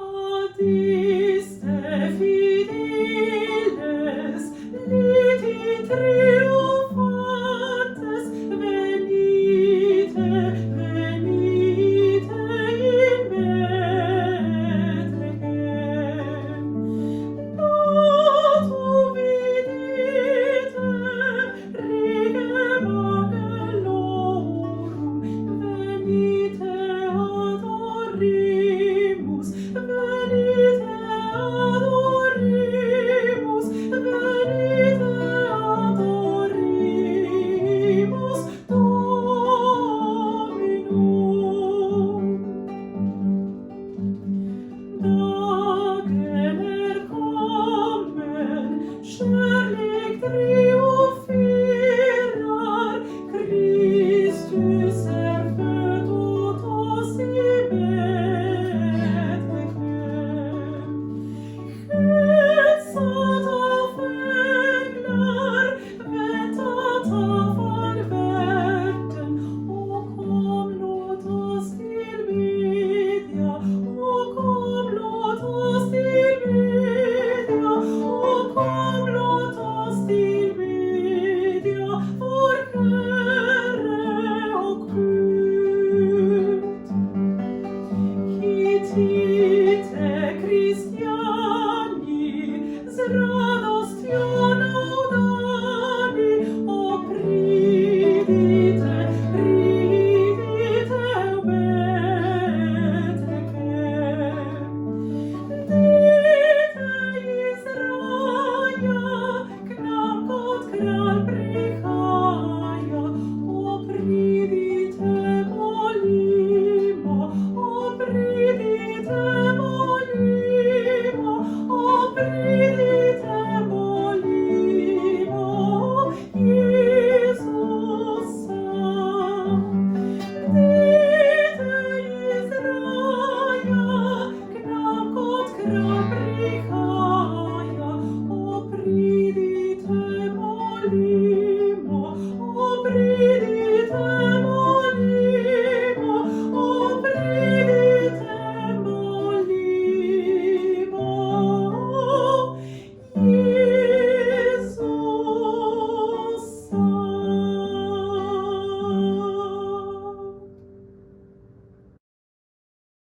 Adiste fideles, liti triumphantes, venite, venite in Bethlehem. Natu vidite, regem angelorum, venite adoremus, venite adoremus, venite adoremus Dominum. Dagen kommen, kärlek triumferar, Kristus född åt oss i Betlehem. Hälsat av änglar, väntat av all världen, och kom, låt oss tillbedja, och kom, låt oss tillbedja, och kom, låt oss tillbedja vår Herre och Gud. Hit, hit, Christiani,